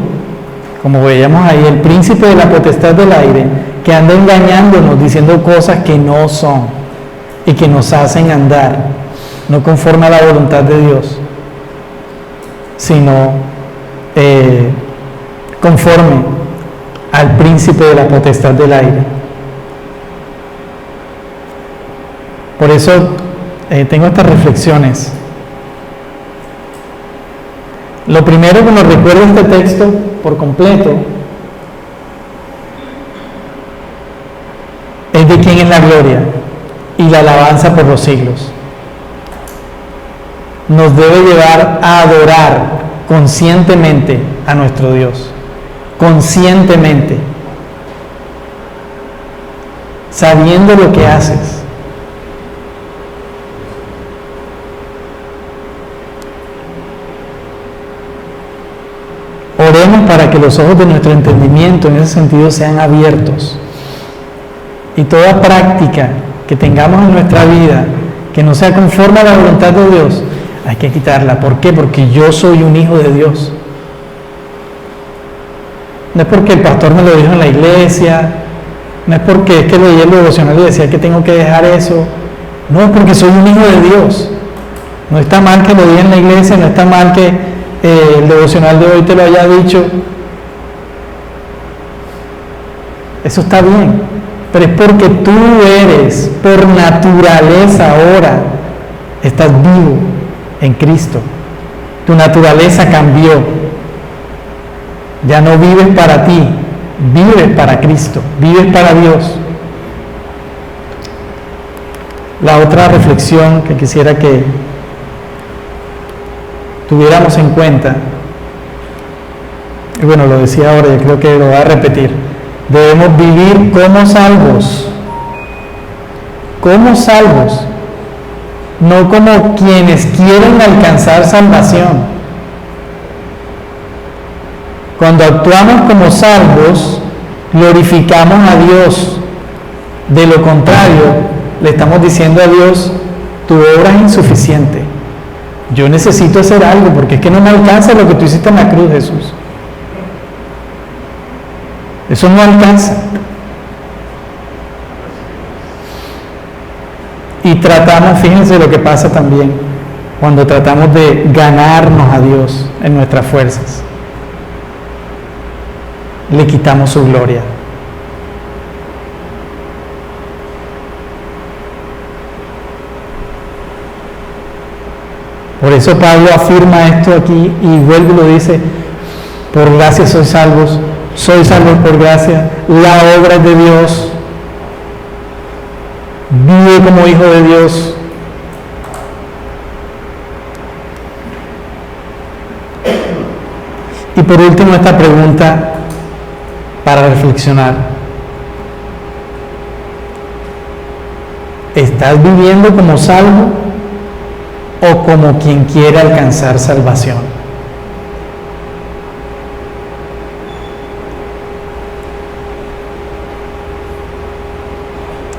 como veíamos ahí, el príncipe de la potestad del aire, que anda engañándonos, diciendo cosas que no son y que nos hacen andar no conforme a la voluntad de Dios, sino conforme al príncipe de la potestad del aire. Por eso tengo estas reflexiones. Lo primero que nos recuerda este texto por completo es de quién es la gloria y la alabanza por los siglos. Nos debe llevar a adorar conscientemente a nuestro Dios. Conscientemente. sabiendo lo que haces. Oremos para que los ojos de nuestro entendimiento en ese sentido sean abiertos y toda práctica que tengamos en nuestra vida que no sea conforme a la voluntad de Dios, hay que quitarla. ¿Por qué? Porque yo soy un hijo de Dios. No es porque el pastor me lo dijo en la iglesia, no es porque es que leí el devocional y decía que tengo que dejar eso. No, es porque soy un hijo de Dios. No está mal que lo diga en la iglesia, no está mal que el devocional de hoy te lo haya dicho. Eso está bien, pero es porque tú eres por naturaleza ahora, estás vivo en Cristo. Tu naturaleza cambió. Ya no vives para ti, vives para Cristo, vives para Dios. La otra reflexión que quisiera que tuviéramos en cuenta, y bueno, lo decía ahora, yo creo que lo voy a repetir, debemos vivir como salvos, no como quienes quieren alcanzar salvación. Cuando actuamos como salvos, glorificamos a Dios. De lo contrario, le estamos diciendo a Dios, tu obra es insuficiente. Yo necesito hacer algo, porque es que no me alcanza lo que tú hiciste en la cruz, Jesús. Eso no alcanza. Y tratamos, fíjense lo que pasa también, cuando tratamos de ganarnos a Dios en nuestras fuerzas. Le quitamos su gloria. Por eso Pablo afirma esto aquí y vuelve y lo dice, por gracia sois salvos por gracia, la obra es de Dios, vive como hijo de Dios. Y por último esta pregunta para reflexionar. ¿Estás viviendo como salvo o como quien quiere alcanzar salvación?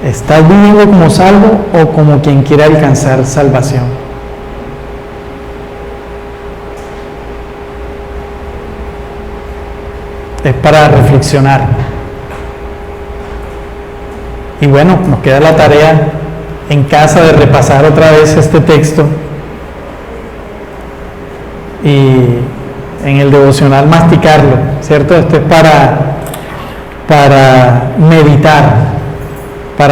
¿Estás viviendo como salvo o como quien quiere alcanzar salvación? Es para reflexionar. Y bueno, nos queda la tarea en casa de repasar otra vez este texto y en el devocional masticarlo, ¿cierto? Esto es para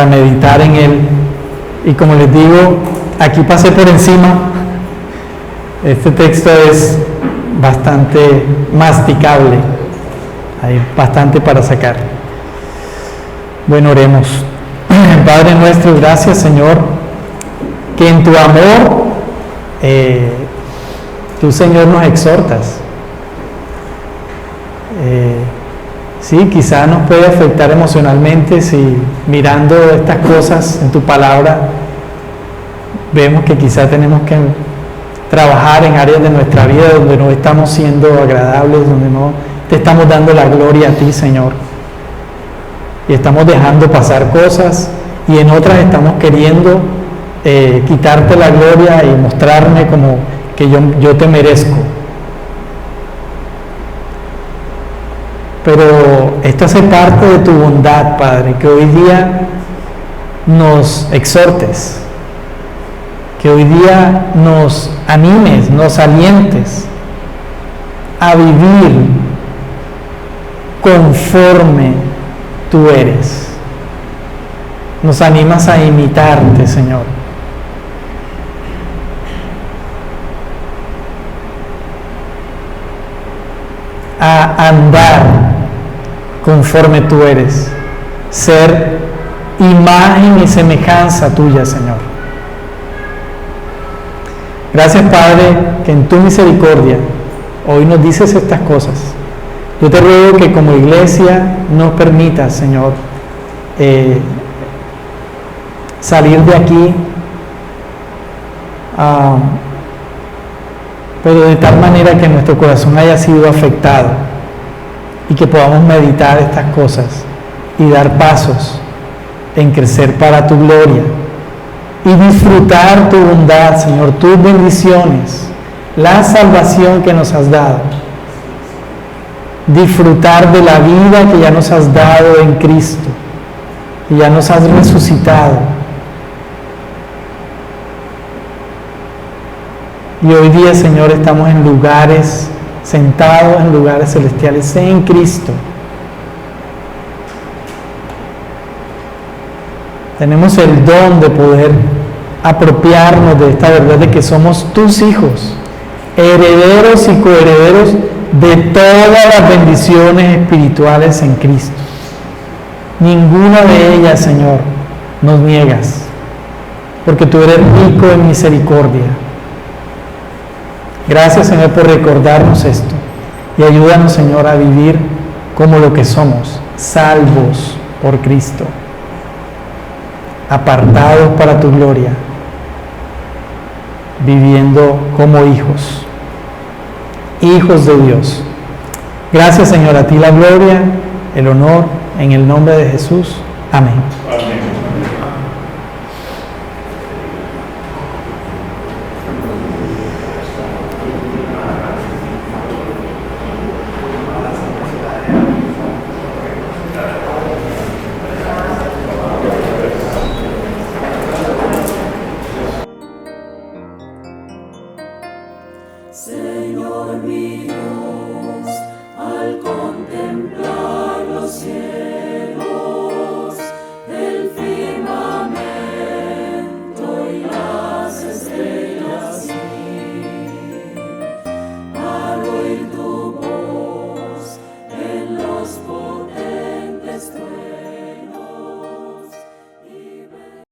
meditar en él. Y como les digo, aquí pasé por encima. Este texto es bastante masticable. Hay bastante para sacar. Bueno, oremos. Padre nuestro, gracias, Señor, que en tu amor tú, Señor, nos exhortas. Sí, quizá nos puede afectar emocionalmente si mirando estas cosas en tu palabra vemos que quizá tenemos que trabajar en áreas de nuestra vida donde no estamos siendo agradables, donde no te estamos dando la gloria a ti, Señor. Y estamos dejando pasar cosas y en otras estamos queriendo quitarte la gloria y mostrarme como que yo te merezco. Pero esto hace parte de tu bondad, Padre, que hoy día nos exhortes, que hoy día nos animes, nos alientes a vivir conforme tú eres. Nos animas a imitarte, Señor. A andar conforme tú eres, ser imagen y semejanza tuya, Señor. Gracias, Padre, que en tu misericordia hoy nos dices estas cosas. Yo te ruego que como iglesia nos permitas, Señor, salir de aquí, pero de tal manera que nuestro corazón haya sido afectado y que podamos meditar estas cosas y dar pasos en crecer para tu gloria y disfrutar tu bondad, Señor, tus bendiciones, la salvación que nos has dado, disfrutar de la vida que ya nos has dado en Cristo, que ya nos has resucitado. Y hoy día, Señor, estamos en lugares, sentados en lugares celestiales en Cristo. Tenemos el don de poder apropiarnos de esta verdad de que somos tus hijos, herederos y coherederos de todas las bendiciones espirituales en Cristo. Ninguna de ellas, Señor, nos niegas, porque tú eres rico en misericordia. Gracias, Señor, por recordarnos esto y ayúdanos, Señor, a vivir como lo que somos, salvos por Cristo, apartados para tu gloria, viviendo como hijos, hijos de Dios. Gracias, Señor, a ti la gloria, el honor, en el nombre de Jesús. Amén.